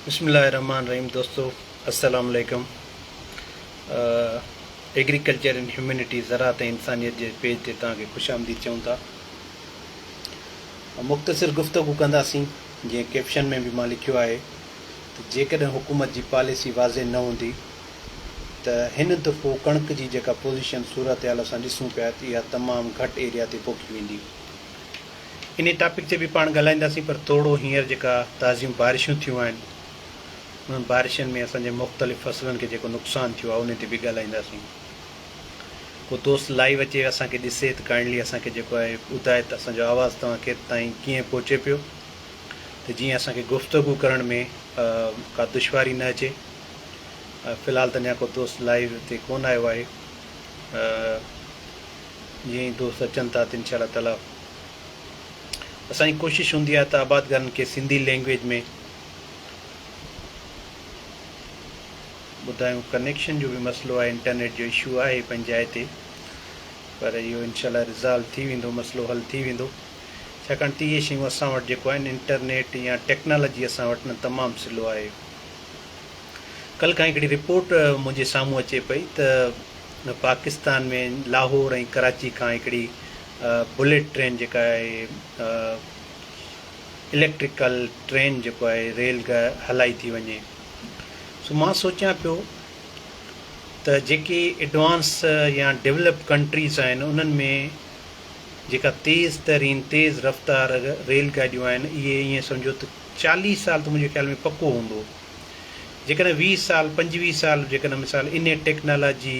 बिस्मिल्लाहिर्रहमानिर्रहीम दोस्तों, अस्सलाम वालेकुम। एग्रीकल्चर एंड ह्यूमैनिटी ज़राअत इंसानियत के पेज ते तव्हांखे ख़ुशि आमदीद चऊं था। मुख़्तसिर गुफ़्तगू कंदासीं। जीअं कैप्शन में भी मां लिखियो आहे त जेकॾहिं हुकूमत जी पॉलिसी वाज़े न हूंदी त हिन दफ़ो कणिक जी जेका पोज़ीशन सूरत हाल असां ॾिसूं पिया त इहा तमामु घटि एरिया ते पोखी वेंदी। इन टॉपिक ते बि पाण ॻाल्हाईंदासीं, पर थोरो हींअर जेका ताज़ियूं बारिशूं थियूं आहिनि उन्हनि बारिशनि में असांजे मुख़्तलिफ़ फसलनि खे जेको नुक़सानु थियो आहे उन ते बि ॻाल्हाईंदासीं। को दोस्त लाइव अचे असांखे ॾिसे त काइंडली असांखे जेको आहे ॿुधाए त असांजो आवाज़ु तव्हांखे ताईं कीअं पहुचे पियो, त जीअं असांखे गुफ़्तगू करण में का दुश्वारी न अचे। फ़िलहालु त अञा को दोस्त लाइव ते कोन आयो आहे। जीअं ई दोस्त अचनि था त इंशा ताला असांजी कोशिशि हूंदी आहे त आबादगारनि खे सिंधी लैंग्वेज में ॿुधायूं। कनेक्शन जो बि मसइलो आहे, इंटरनेट जो इशू आहे पंहिंजी जाइ ते, पर इहो इनशाला रिज़ॉल्व थी वेंदो, मसइलो हल थी वेंदो। छाकाणि त इहे शयूं असां वटि जेको आहिनि इंटरनेट या टेक्नोलॉजी असां वटि न तमामु सिलो आहे। कल्ह खां हिकिड़ी रिपोर्ट मुंहिंजे साम्हूं अचे पई त पाकिस्तान में लाहौर ऐं कराची खां हिकिड़ी बुलेट ट्रेन जेका आहे इलेक्ट्रिकल ट्रेन जेको आहे रेल हलाई थी वञे। सो मां सोचियां पियो त जेके एडवांस या डेवलप कंट्रीज़ आहिनि उन्हनि में जेका तेज़ रफ़्तार रेल गाॾियूं आहिनि इहे ईअं सम्झो त 40 साल त मुंहिंजे ख़्याल में पको हूंदो। जेकॾहिं 20 साल 25 साल जेकॾहिं मिसाल इन टेक्नोलॉजी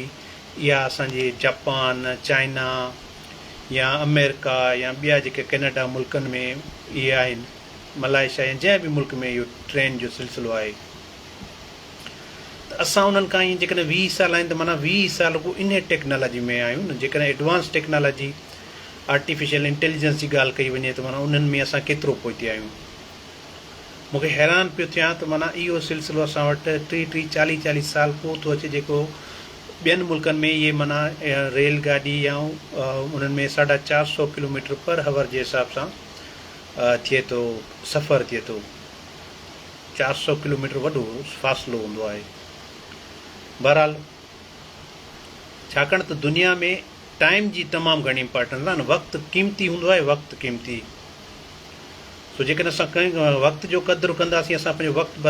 इहा असांजे जापान, चाइना या अमेरिका या ॿिया जेके कैनेडा मुल्कनि में इहे आहिनि, मलाइशिया या जंहिं बि मुल्क में इहो ट्रेन जो सिलसिलो आहे, त असां उन्हनि खां ई जेकॾहिं 20 साल आहिनि त माना 20 साल को इन टेक्नोलॉजी में आहियूं न। जेकॾहिं एडवांस टेक्नोलॉजी आर्टिफिशियल इंटेलिजेंस जी ॻाल्हि कई वञे त माना उन्हनि में असां केतिरो पहुची आहियूं। मूंखे हैरान पियो थियां त माना इहो सिलसिलो असां वटि 30-40 साल पोइ थो अचे, जेको ॿियनि मुल्कनि में इहे माना रेलगाॾी या उन्हनि में 450 किलोमीटर पर आवर जे हिसाब सां थिए थो, सफ़र थिए थो। 400 किलोमीटर वॾो फ़ासिलो हूंदो आहे। बहरहाल, छाकाणि त दुनिया में टाइम जी तमामु घणी इंपॉर्टेंस आहे न। वक़्तु क़ीमती हूंदो आहे, वक़्तु क़ीमती। सो जेकॾहिं असां वक़्त जो क़दुरु कंदासीं, असां पंहिंजो वक़्तु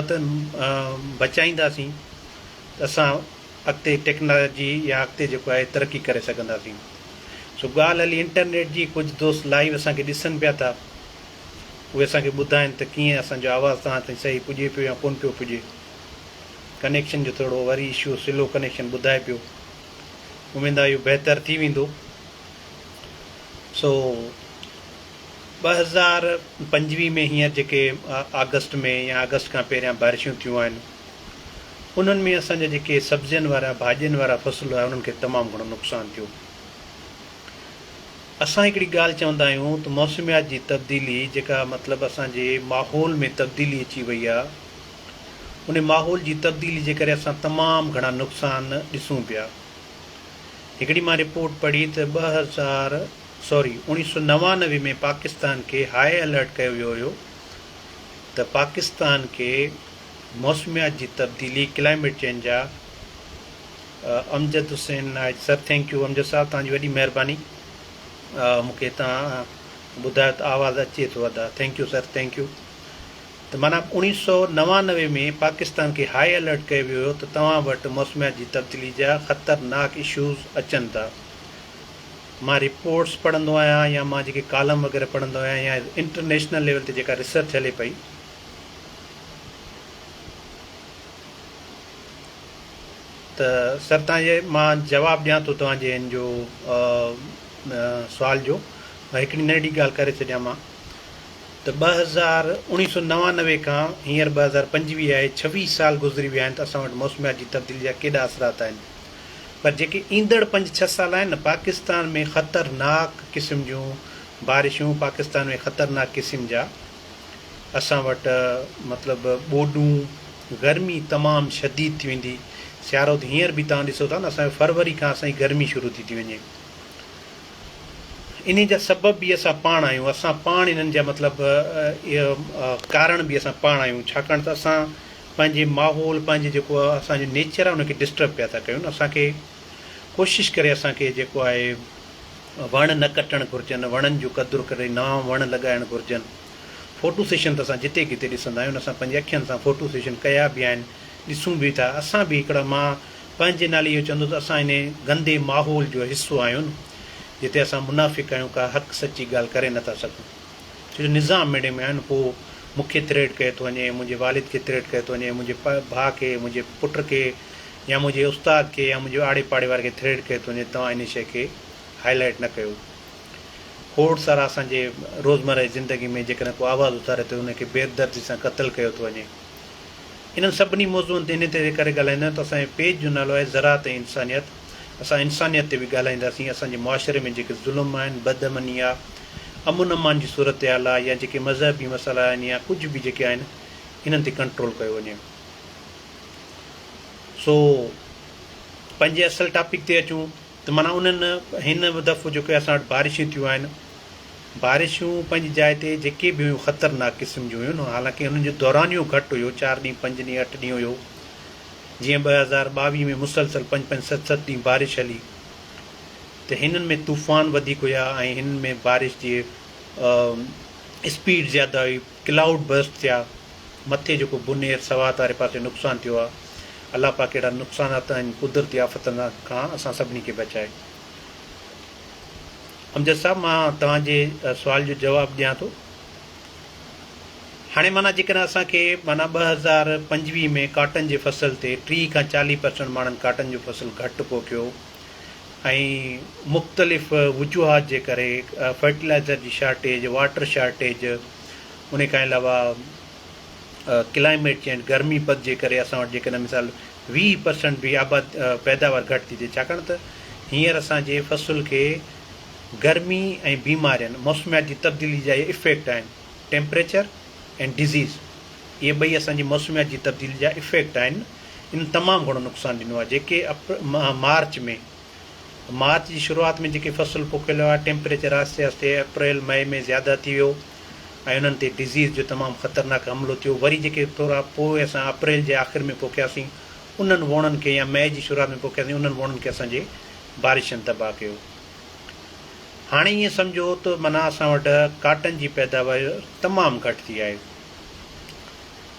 बचाईंदासीं त असां अॻिते टेक्नोलॉजी या अॻिते जेको आहे तरक़ी करे सघंदासीं। सो ॻाल्हि हली इंटरनेट जी। कुझु दोस्त लाइव असांखे ॾिसनि पिया था, उहे असांखे ॿुधाइनि त कीअं असांजो आवाज़ु तव्हां ताईं सही पुॼे पियो या कोन पियो पुॼे। कनेक्शन जो थोरो वरी इशू, स्लो कनेक्शन ॿुधाए पियो। उमेद आहे इहो बहितर थी वेंदो। सो 2025 में हींअर जेके अगस्त में या अगस्त खां पहिरियां बारिशूं थियूं आहिनि, उन्हनि में असांजा जेके सब्जियुनि वारा भाॼियुनि वारा फ़सुल आहे उन्हनि खे तमामु घणो नुक़सानु थियो। असां हिकिड़ी ॻाल्हि चवंदा आहियूं त मौसमियात जी तब्दीली जेका मतिलबु असांजे माहौल में तब्दीली अची वई आहे, उन माहौल जी तब्दीली जे करे असां तमामु घणा नुक़सान ॾिसूं पिया। हिकिड़ी मां रिपोर्ट पढ़ी त 1999 में पाकिस्तान खे हाई अलर्ट कयो वियो हुयो त पाकिस्तान खे मौसमियात जी तब्दीली, क्लाइमेट चेंज जा। अमजद हुसैन आहे सर, थैंक यू अमजद साहब, तव्हांजी वॾी महिरबानी। मूंखे तव्हां ॿुधायो त आवाज़ु अचे थो अदा। Thank U sir, thank U. त माना 1999 में पाकिस्तान खे हाई अलर्ट कयो वियो हुयो त तव्हां वटि मौसमियात जी तब्दीली जा ख़तरनाक इशूज़ अचनि था। मां रिपोर्ट्स पढ़ंदो आहियां या मां जेके कॉलम वग़ैरह पढ़ंदो आहियां या इंटरनेशनल लेवल ते जेका रिसर्च हले पई, त सर तव्हांजे मां जवाबु ॾियां थो तव्हांजे हिन जो सुवाल जो। हिकिड़ी नंढी ॻाल्हि करे छॾियां मां त 1999 खां हींअर 2025 आहे, 26 साल गुज़री विया आहिनि त असां वटि मौसमियात जी तब्दीली जा केॾा असरात आहिनि। पर जेके ईंदड़ 5-6 साल आहिनि न, पाकिस्तान में ख़तरनाक क़िस्म जूं बारिशूं, पाकिस्तान में ख़तरनाक क़िस्म जा असां वटि मतिलबु ॿोॾूं, गर्मी तमामु शदीद थी वेंदी। सियारो त हींअर बि तव्हां ॾिसो था न, असांजो फरवरी खां असांजी गर्मी शुरू थी वञे। इन जा सबब बि असां पाण आहियूं। असां पाण इन्हनि जा मतिलबु इहो कारण बि असां पाण आहियूं। छाकाणि त असां पंहिंजे माहौल पंहिंजे जेको आहे असांजो नेचर आहे उनखे डिस्टर्ब पिया था कयूं। असांखे कोशिशि करे असांखे जेको आहे वण न कटणु घुरिजनि, वणनि जो क़दुरु करे नवां वण लॻाइणु घुरिजनि। फ़ोटो सेशन त असां जिते किथे ॾिसंदा आहियूं, असां पंहिंजे अखियुनि सां फ़ोटो सेशन कया बि आहिनि, ॾिसूं बि था। असां बि हिकिड़ा, मां पंहिंजे नाले इहो चवंदो त असां इन गंदे माहौल जो हिसो आहियूं जिते असां मुनाफ़िक़ आहियूं, का हक़ सची ॻाल्हि करे नथा सघूं। छो जो निज़ाम मेड़े में आहिनि, पोइ मूंखे थ्रेड कयो थो वञे, मुंहिंजे वालिद खे थ्रेड कयो थो वञे, मुंहिंजे भाउ खे, मुंहिंजे पुट खे, या मुंहिंजे उस्ताद खे, या मुंहिंजे आड़े पाड़े वारे खे थ्रेड कयो थो वञे, तव्हां इन शइ खे हाईलाइट न कयो। खोड़ सारा असांजे रोज़मर्रा जी ज़िंदगी में जेकॾहिं को आवाज़ु उथारे थो उनखे बेदर्दी सां क़तलु कयो थो वञे। इन्हनि सभिनी मौज़ूअनि ते इन ते करे ॻाल्हाईंदा आहियूं। त असांजे पेज जो नालो आहे ज़राअत ऐं इंसानियत। असां इंसानियत ते बि ॻाल्हाईंदासीं, असांजे मुआशिरे में जेके ज़ुल्म आहिनि, बदअमनी आहे, अमुन अमान जी सूरत हाल आहे, या जेके मज़हबी मसाइला आहिनि, या कुझु बि जेके आहिनि, इन्हनि ते कंट्रोल कयो वञे। सो पंहिंजे असल टॉपिक ते अचूं त माना उन्हनि हिन दफ़ो जेके असां वटि बारिशूं थियूं आहिनि, बारिशूं पंहिंजी जाइ ते जेके बि हुयूं ख़तरनाक क़िस्म जूं हुयूं, हालांकि हुननि जो दौरानियो घटि हुयो, 4 ॾींहं 5 ॾींहं 8 ॾींहं हुयो। जीअं 2022 में मुसलसल 5-5 7-7 ॾींहं बारिश हली, त हिननि में तूफ़ान वधीक हुया ऐं हिन में बारिश जी स्पीड ज़्यादा हुई, क्लाउड बर्स्ट थिया, मथे जेको बुनेर सवात वारे पासे नुक़सानु थियो आहे। अलाह पाक कहिड़ा नुक़सानात आहिनि कुदरती आफ़तनि खां असां सभिनी खे बचाए। अमजद साहब, मां तव्हांजे सुवाल जो जवाबु ॾियां थो। हाणे माना जेकॾहिं असांखे माना 2025 में काटन जे फसल ते 30 खां 40% माण्हुनि काटन जो फसल घटि पोखियो, ऐं मुख़्तलिफ़ वजूहात जे करे फर्टिलाइज़र जी शार्टेज, वाटर शार्टेज, उन खां अलावा क्लाइमेट चेंज, गर्मी पद जे करे असां वटि जेकॾहिं मिसाल 20% बि पैदावार घटि थी थिए, छाकाणि त हींअर असांजे फसल खे गर्मी ऐं बीमारियुनि, मौसमियात जी तब्दीली जा इहे इफ़ेक्ट आहिनि। टेम्परेचर ऐं डिज़ीज़, इहे ॿई असांजी मौसमियात जी तब्दीली जा इफ़ेक्ट आहिनि। इन तमामु घणो नुक़सानु ॾिनो आहे। जेके मार्च जी शुरूआति में जेके फसल पोखियल हुआ, टेम्परेचर आहिस्ते आहिस्ते अप्रैल मई में ज़्यादा थी वियो ऐं उन्हनि ते डिज़ीज़ जो तमामु ख़तरनाक हमिलो थियो। वरी जेके थोरा पोइ असां अप्रैल जे आख़िर में पोखियासीं, उन्हनि वणनि खे, या मई जी शुरूआति में पोखियासीं, उन्हनि वणनि खे असांजे बारिशनि तबाह कयो। हाणे ईअं सम्झो त माना असां वटि काटन जी पैदावार तमामु घटि थी आहे,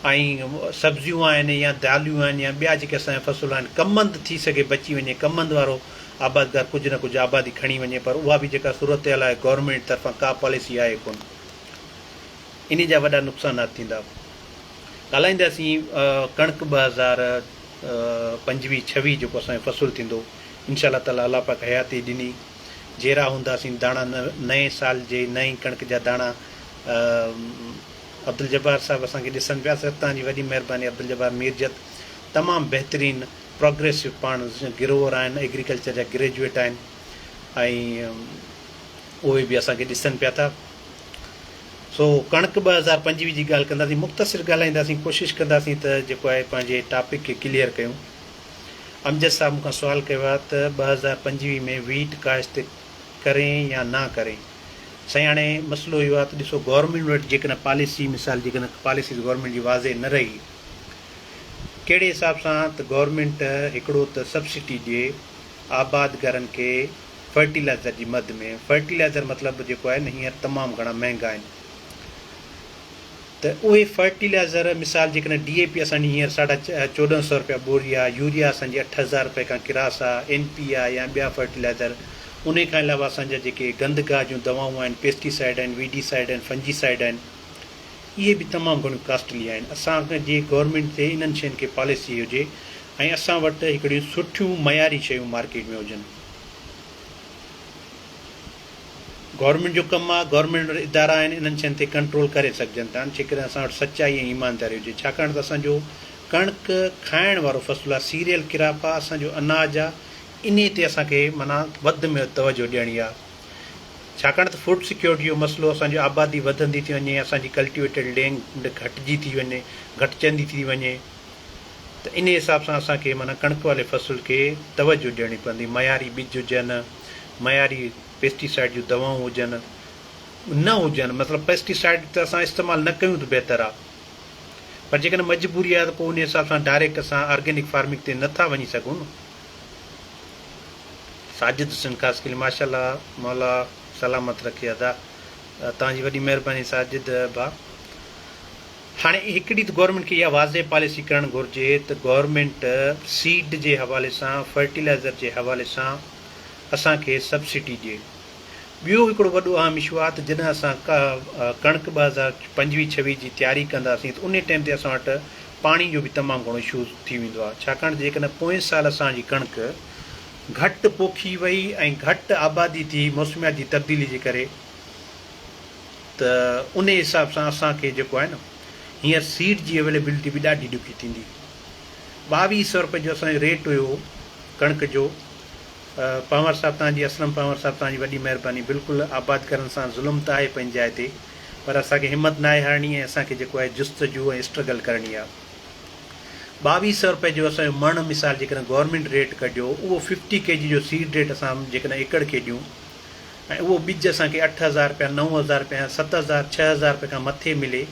ऐं सब्जियूं आहिनि, या दालियूं आहिनि, या ॿिया जेके असांजा फसल आहिनि, कमंद थी सघे बची वञे, कमंद वारो आबादगार कुझु न कुझु आबादी खणी वञे, पर उहा बि जेका सूरत हाल आहे गवर्नमेंट तरफ़ां का पॉलिसी आहे कोन, इन जा वॾा नुक़सानात थींदा। ॻाल्हाईंदासीं कणिक 2025-26 जेको असांजो फ़सुलु थींदो, इनशा ताला अलाह पाक हयाती ॾिनी, जहिड़ा हूंदासीं दाणा नए साल जे नई कणिक जा दाणा। अब्दुल जब्बार साहिबु असांखे ॾिसनि पिया, तव्हांजी वॾी महिरबानी। अब्दुल जब्बार मीरजत तमामु बहितरीनु प्रोग्रेसिव पाण गिरोवर आहिनि, एग्रीकल्चर जा ग्रेजुएट आहिनि, ऐं उहे बि असांखे ॾिसनि पिया था। सो कणिक 2025 जी ॻाल्हि कंदासीं, मुख़्तसिर ॻाल्हाईंदासीं, कोशिशि कंदासीं त जेको आहे पंहिंजे टॉपिक खे क्लियर कयूं। अमजद साहिब मूंखां सुवालु कयो आहे त 2025 में वीट काश्त करें या न करें। साईं, हाणे मसइलो इहो आहे त ॾिसो, गवर्नमेंट वटि जेकॾहिं पॉलिसी, मिसाल जेकॾहिं पॉलिसी गवर्नमेंट जी वाज़े न रही, कहिड़े हिसाब सां त गवर्नमेंट हिकिड़ो त सब्सिडी ॾिए आबादगारनि खे फर्टिलाइज़र जी मद में। फर्टिलाइज़र मतिलबु जेको आहे न, हींअर तमामु घणा महांगा आहिनि, त उहे फर्टिलाइज़र मिसाल जेकॾहिं DAP असांजी हींअर 1450 रुपया बोरी आहे, यूरिया असांजी 8000 रुपए खां किरास आहे, NP आहे, या ॿिया फर्टिलाइज़र। उन खां अलावा असांजा जेके गंदगाह जूं दवाऊं आहिनि, पेस्टिसाइड आहिनि, वीडीसाइड आहिनि, फंजीसाइड आहिनि, इहे बि तमामु घणियूं कास्टली आहिनि। असांखे जे गवर्नमेंट ते इन्हनि शयुनि खे पॉलिसी हुजे ऐं असां वटि हिकिड़ियूं सुठियूं मयारी शयूं मार्केट में हुजनि। गवर्नमेंट जो कमु आहे, गवर्नमेंट इदारा आहिनि, इन्हनि शयुनि ते कंट्रोल करे सघजनि था जेकॾहिं असां वटि सचाई ऐं ईमानदारी हुजे। छाकाणि त असांजो कणिक खाइण वारो फ़सुलु आहे, सीरियल किराप आहे, असांजो अनाज आहे, इन ते असांखे माना वधि में तवजो ॾियणी आहे। छाकाणि त फूड सिक्योरिटी जो मसइलो, असांजी आबादी वधंदी थी वञे, असांजी कल्टिवेटेड लैंड घटिजी थी वञे, घटिजंदी थी वञे, त इन हिसाब सां असांखे माना कणिक वारे फ़सुल खे तवजो ॾियणी पवंदी। मयारी ॿिज हुजनि, मयारी पेस्टिसाइड जूं दवाऊं हुजनि, न हुजनि, मतिलबु पेस्टिसाइड त असां इस्तेमालु न कयूं त बहितर आहे, पर जेकॾहिं मजबूरी आहे त पोइ उन हिसाब सां डायरेक्ट असां ऑर्गेनिक फार्मिंग ते नथा वञी सघूं न। साजिद हुसैन ख़ासि करे माशाल्लाह मौला सलामत रखे अदा, तव्हांजी वॾी महिरबानी साजिद भाउ। हाणे हिकिड़ी त गवर्नमेंट खे इहा वाज़े पॉलिसी करणु घुरिजे त गवर्नमेंट सीड जे हवाले सां, फर्टिलाइज़र जे हवाले सां असांखे सब्सिडी ॾिए। ॿियो हिकिड़ो वॾो अहम इशू आहे त जॾहिं असां कणिक 2025-26 जी तयारी कंदासीं त उन टाइम ते असां वटि पाणी जो बि तमामु घणो इशू थी वेंदो आहे, छाकाणि जेकॾहिं पोएं साल असांजी कणिक घटि पोखी वई ऐं घटि आबादी थी मौसमियात जी तब्दीली जे करे, त उन हिसाब सां असांखे जेको आहे न हींअर सीड जी अवेलेबिलिटी बि ॾाढी ॾुखी थींदी। 2200 रुपए जो असांजो रेट हुयो कणिक जो। पंवर साहिबु तव्हांजी, असलम पंवर साहिबु तव्हांजी वॾी महिरबानी। बिल्कुलु आबाद करण सां ज़ुल्म त आहे पंहिंजी जाइ ते, पर असांखे हिमत न आहे हारणी ऐं असांखे जेको आहे जुस्तजू ऐं स्ट्रगल करणी आहे। 2200 रुपए जो असांजो मण मिसाल जेकॾहिं गवर्नमेंट रेट कढियो, उहो 50 kg जो सीड रेट असां जेकॾहिं एकड़ खे ॾियूं ऐं उहो ॿिज असांखे 8000 रुपया, 9000 रुपया, 7000, 6000 रुपए खां मथे मिले,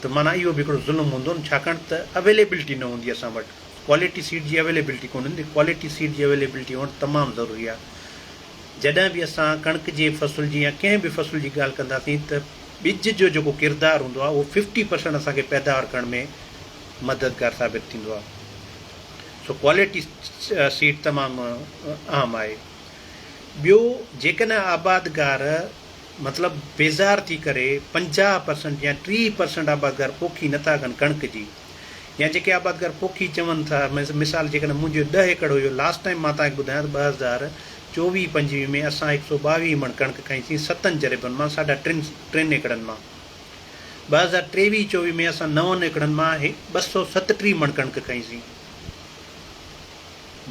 त माना इहो बि हिकिड़ो ज़ुल्म हूंदो न, छाकाणि त अवेलेबिलिटी न हूंदी असां वटि। क्वालिटी सीड जी अवेलेबिलिटी कोन हूंदी, क्वालिटी सीड जी अवेलेबिलिटी हुअणु तमामु ज़रूरी आहे। जॾहिं बि असां कणिक जे फ़सुल जी या कंहिं बि फ़सुल जी ॻाल्हि कंदासीं त ॿिज जो जेको किरदारु हूंदो आहे उहो 50% असांखे पैदावार करण में मददगार साबित थींदो आहे। सो क्वालिटी सीड तमामु अहम आहे। ॿियो, जेकॾहिं आबादगार मतिलबु बेज़ार थी करे 50% या 30% आबादगार पोखी नथा कनि कणिक जी, या जेके आबादगार पोखी चवनि था, मिसाल जेकॾहिं मुंहिंजो 10 एकड़ हुयो, लास्ट टाइम मां तव्हांखे ॿुधायां त 2024-25 में असां 122 मण कणिक खईंसीं 7 जरेबनि मां, 3.5 एकड़नि मां। 2023-24 में असां 9 एकड़नि मां 237 मण कणिक खईंसीं।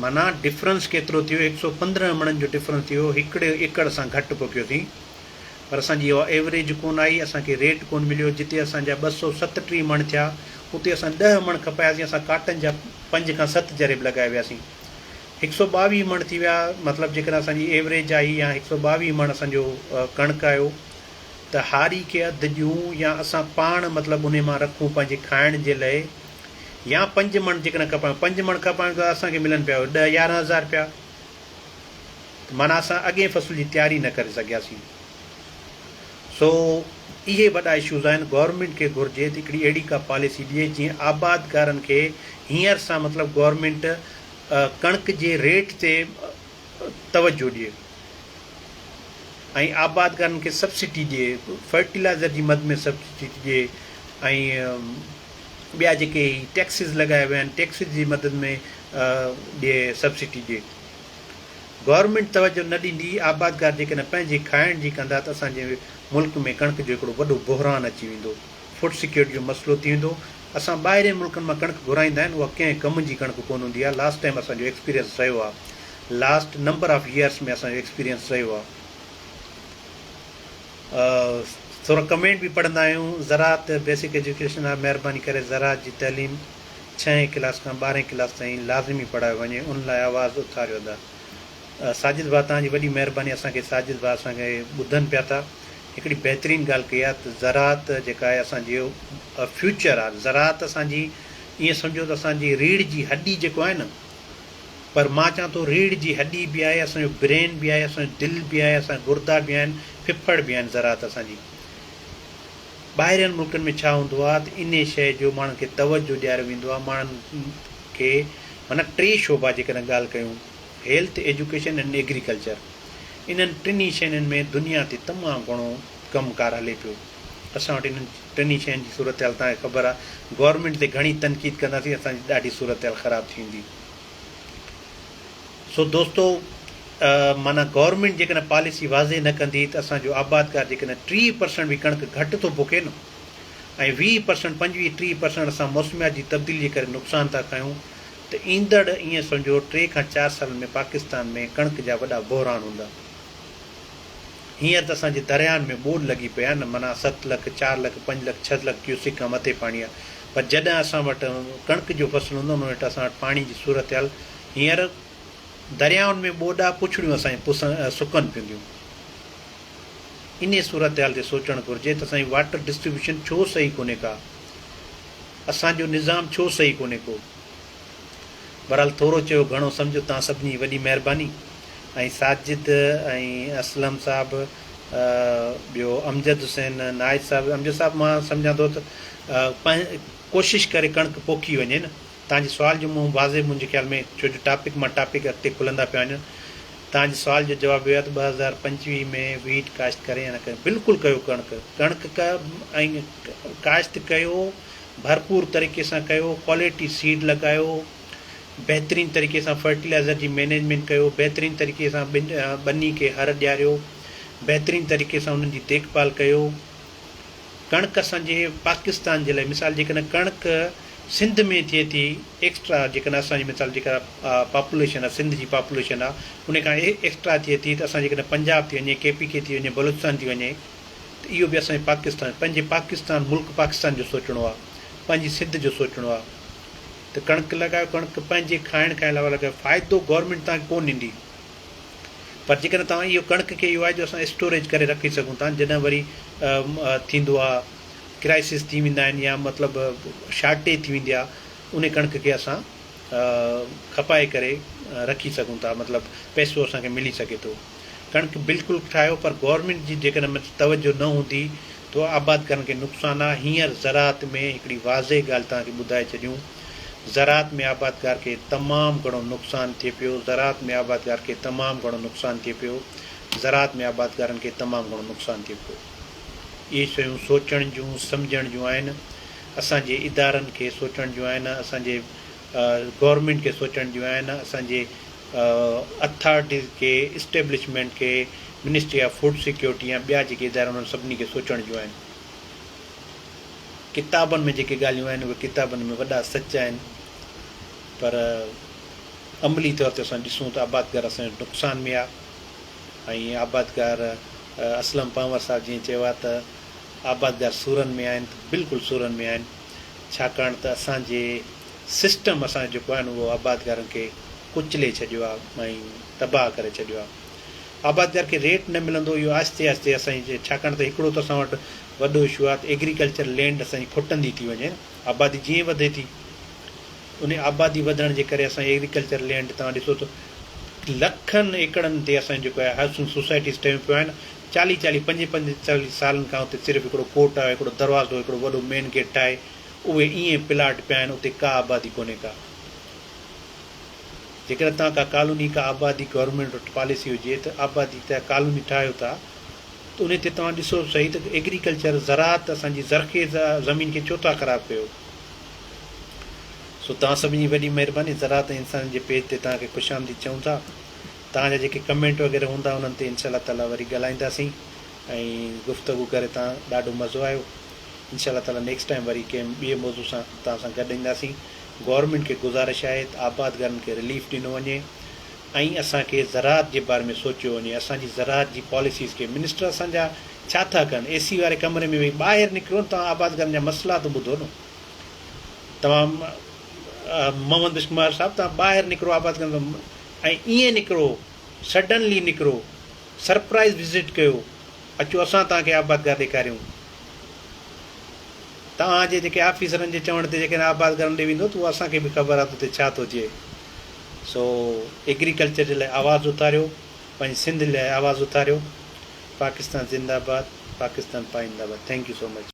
माना डिफरेंस केतिरो थियो, 115 मणनि जो डिफरेंस थियो, हिकिड़े एकड़ सां घटि पोखियोसीं। पर असांजी इहा एवरेज कोन आई, असांखे रेट कोन मिलियो। जिते असांजा 237 मण थिया उते असां 10 मण खपायासीं, असां काटन जा 5 खां 7 जरेब लॻाए वियासीं। 122 मण थी विया, मतिलबु जेकॾहिं असांजी एवरेज आई या 122 मण असांजो कणिक आयो, त हारी खे अधु ॾियूं या असां पाण मतिलबु उन मां रखूं पंहिंजे खाइण जे लाइ, या 5 मण जेकॾहिं खपायूं, 5 मण खपायूं त असांखे मिलनि पिया 10-11 हज़ार रुपया। माना असां अॻे फ़सुल जी तयारी न करे सघियासीं। सो इहे वॾा इशूज़ आहिनि। गवर्नमेंट खे घुरिजे त हिकिड़ी अहिड़ी का पॉलिसी ॾिए जीअं आबादगारनि खे हींअर सां मतिलबु गवर्नमेंट कणिक जे रेट ते तवजो ॾिए ऐं आबादगारनि खे सब्सिडी ॾिए, फर्टिलाइज़र जी मद में सब्सिडी ॾिए ऐं ॿिया जेके टैक्सिस लॻाया विया आहिनि टैक्सिस जी मदद में ॾिए, सब्सिडी ॾिए। गवर्नमेंट तवजो न ॾींदी, आबादगार जेकॾहिं पंहिंजे खाइण जी कंदा त असांजे मुल्क में कणिक जो हिकिड़ो वॾो बहिरान अची वेंदो, फूड सिक्योरिटी जो मसइलो थी वेंदो। असां ॿाहिरि मुल्कनि मां कणिक घुराईंदा आहिनि, उहा कंहिं कम जी कणिक कोन हूंदी आहे। लास्ट टाइम असांजो एक्सपीरियंस रहियो आहे, लास्ट नंबर ऑफ ईयर्स में असांजो एक्सपीरियंस रहियो आहे। थोरा कमेंट बि पढ़ंदा आहियूं। ज़रात बेसिक एजुकेशन आहे, महिरबानी करे ज़रात जी तइलीम 6 क्लास खां 12 क्लास ताईं लाज़िमी पढ़ायो वञे, उन लाइ आवाज़ु उथारियो था। साजिद भाउ तव्हांजी वॾी महिरबानी, असांखे साजिद भाउ असांखे ॿुधनि पिया था। हिकिड़ी बहितरीनु ॻाल्हि कई आहे त ज़रात जेका आहे असांजो फ्यूचर आहे। ज़रात असांजी ईअं सम्झो त असांजी रीढ़ जी हॾी जेको आहे न, पर मां चवां थो रीढ़ जी हॾी बि आहे, असांजो ब्रेन बि आहे, असांजो दिलि बि आहे, असांजा गुर्दा बि आहिनि, फिफड़ बि आहिनि ज़रात असांजी। ॿाहिरियनि मुल्कनि में छा हूंदो आहे त इन शइ जो माण्हुनि खे तवजो ॾियारियो वेंदो आहे। माण्हुनि खे माना 3 शोबा जेकॾहिं ॻाल्हि कयूं, हेल्थ, एजुकेशन एंड एग्रीकल्चर, इन्हनि 3 शयुनि में दुनिया ते तमामु घणो कमुकारु हले पियो। असां वटि इन्हनि 3 शयुनि जी सूरत हाल तव्हांखे ख़बर आहे। गवर्नमेंट ते घणी तनक़ीद कंदासीं, असांजी ॾाढी सूरत हाल ख़राबु थींदी। सो दोस्तो, माना गवर्नमेंट जेकॾहिं पॉलिसी वाज़े न कंदी त असांजो आबादगार जेकॾहिं 3% बि कणिक घटि थो पोखे न, ऐं 20%, 25-30% असां मौसमियात जी तब्दीली जे करे नुक़सान था कयूं, त ईंदड़ ईअं सम्झो 3 खां 4 सालनि में पाकिस्तान में कणिक जा वॾा बहिरान हूंदा। हींअर त असांजे दरियानि में ॿोॾ लॻी पिया आहिनि, माना 7 लख, 4 लख, 5 लख, 6 लख क्यूसिक खां मथे पाणी आहे। पर जॾहिं असां वटि कणिक जो फ़सुलु हूंदो उन वटि असां वटि पाणी जी सूरत हाल, हींअर दरियाउनि में ॿोॾा पुछड़ियूं असांजी सुकनि पवंदियूं। इन सूरत हाल ते सोचणु घुरिजे त असांजी वाटर डिस्ट्रीब्यूशन छो सही कोन्हे का। असांजो निज़ाम छो सही कोन्हे को। बहरहाल थोरो चयो घणो सम्झो तव्हां सभिनी वॾी महिरबानी। ऐं साजिद ऐं असलम साहिबु, ॿियो अमजद हुसैन नाइज साहिबु। अमजद साहिबु मां सम्झां थो त कोशिशि करे कणिक पोखी वञे न। तव्हांजे सुवाल जो मूं वाज़े मुंहिंजे ख़्याल में, छो जो टॉपिक मां टॉपिक अॻिते खुलंदा पिया वञनि। तव्हांजे सुवाल जो जवाबु इहो आहे त 2025 में वीट काश्त करे या न करे। बिल्कुलु कयो कणिक ऐं काश्त कयो, भरपूर तरीक़े सां कयो, क्वालिटी सीड लॻायो, बहितरीनु तरीक़े सां फर्टिलाइज़र जी मैनेजमेंट कयो, बहितरीनु तरीक़े सां ॿनी खे हर ॾियारियो, बहितरीनु तरीक़े सां उन्हनि जी देखभाल कयो। कणिक असांजे पाकिस्तान जे लाइ मिसाल जेकॾहिं कणिक सिंध में थिए थी एक्स्ट्रा, जेकॾहिं असांजी मिसाल जेका पॉपुलेशन आहे सिंध जी पॉपुलेशन आहे उन खां एक्स्ट्रा थिए थी, त असां जेकॾहिं पंजाब थी वञे, KPK थी वञे, बलूचिस्तान थी वञे, त इहो बि असांजे पाकिस्तान, पंहिंजे पाकिस्तान मुल्क पाकिस्तान जो सोचणो आहे, पंहिंजी सिंध जो सोचणो आहे। त कणिक लॻायो, कणिक पंहिंजे खाइण खां अलावा लॻायो। फ़ाइदो गवर्नमेंट तव्हांखे कोन ॾींदी, पर जेकॾहिं तव्हां इहो कणिक खे इहो आहे जो असां स्टोरेज करे रखी सघूं था। जॾहिं वरी थींदो आहे क्राइसिस थी वेंदा आहिनि या मतिलबु शार्टेज थी वेंदी आहे, उन कणिक खे असां खपाए करे रखी सघूं था, मतिलबु पैसो असांखे मिली सघे थो। कणिक बिल्कुलु ठाहियो, पर गवर्नमेंट जी जेकॾहिं तवजो न हूंदी त आबादकारनि खे नुक़सानु आहे। हींअर ज़राअत में हिकिड़ी वाज़े ॻाल्हि तव्हांखे ॿुधाए छॾियूं, ज़राअत में आबादकार खे तमामु घणो नुक़सानु थिए पियो, ज़राअत में आबादकार खे तमामु घणो नुक़सानु थिए पियो, ज़राअत में आबादकारनि खे तमामु घणो नुक़सानु थिए पियो। इहे शयूं सोचण जूं सम्झण जूं आहिनि, असांजे इदारनि खे सोचण जूं आहिनि, असांजे गवर्नमेंट खे सोचण जूं आहिनि, असांजे अथॉरिटीज़ खे, इस्टेब्लिशमेंट खे, मिनिस्ट्री ऑफ फूड सिक्योरिटी या ॿिया जेके इदारा उन्हनि सभिनी खे सोचण जूं आहिनि। किताबनि में जेके ॻाल्हियूं आहिनि उहे किताबनि में वॾा सच आहिनि, पर अमली तौर ते असां ॾिसूं त आबादकार असांजो नुक़सान में आहे। ऐं आबादकार असलम पंवर साहिबु जीअं चयो आहे त आबादकार सूरनि में आहिनि, त बिल्कुलु सूरनि में आहिनि, छाकाणि त असांजे सिस्टम असांजो जेको आहे न उहो आबादकारनि खे कुचले छॾियो आहे ऐं तबाह करे छॾियो आहे। आबादकार खे रेट न मिलंदो, इहो आहिस्ते आहिस्ते असांजी, छाकाणि त हिकिड़ो त असां वटि वॾो इशू आहे त एग्रीकल्चर लैंड असांजी खुटंदी थी वञे। आबादी जीअं वधे थी, उन आबादी वधण जे करे असांजी एग्रीकल्चर लैंड तव्हां ॾिसो त लखनि एकड़नि ते असांजो जेको आहे हाउसिंग सोसाइटीज़ ठहियूं पियूं आहिनि। 40-45 सालनि खां उते सिर्फ़ु हिकिड़ो कोर्ट आहे, हिकिड़ो दरवाज़ो, हिकिड़ो वॾो मेन गेट आहे, उहे ईअं प्लाट पिया आहिनि, उते का आबादी कोन्हे का। जेकॾहिं तव्हां का कॉलोनी, का आबादी गवर्नमेंट वटि पॉलिसी हुजे त आबादी त कॉलोनी ठाहियो था, त उन ते तव्हां ॾिसो सही त एग्रीकल्चर ज़राअत असांजी ज़रख़ेज़ ज़मीन खे छो था ख़राबु कयो। सो तव्हां सभिनी वॾी महिरबानी। ज़राअत इंसान जे पेज ते तव्हांखे ख़ुशि आमदीद चऊं था। तव्हांजा जेके कमेंट वग़ैरह हूंदा उन्हनि ते इंशा ताला वरी ॻाल्हाईंदासीं ऐं गुफ़्तगू करे तव्हां ॾाढो मज़ो आयो। इंशा ताला नेक्स्ट टाइम वरी कंहिं ॿिए मौज़ू सां तव्हां सां गॾु ईंदासीं। गवर्नमेंट खे गुज़ारिश आहे त आबादकारनि खे रिलीफ ॾिनो वञे ऐं असांखे ज़राअत जे बारे में सोचियो वञे। असांजी ज़राअत जी पॉलिसीज़ खे मिनिस्टर असांजा छा था कनि, AC वारे कमरे में वेही ॿाहिरि निकिरो, तव्हां आबादकारनि जा मसइला त ॿुधो न। तव्हां मोहम्मद कुमार साहिबु, तव्हां ॿाहिरि निकिरो आबादकारनि ऐं ईअं निकिरो, सडनली निकिरो, सरप्राइज़ विज़िट कयो, अचो असां तव्हांखे आबादकार ॾेखारियूं। तव्हांजे जेके ऑफिसरनि जे चवण ते जेकॾहिं आबादकारनि ॾे वेंदो त उहो असांखे बि ख़बर आहे त हुते छा थो थिए। सो एग्रीकल्चर जे लाइ आवाज़ु उथारियो, पंहिंजी सिंध लाइ आवाज़ु उथारियो। पाकिस्तान ज़िंदाबाद, पाकिस्तान पाइंदाबाद। Thank you so much.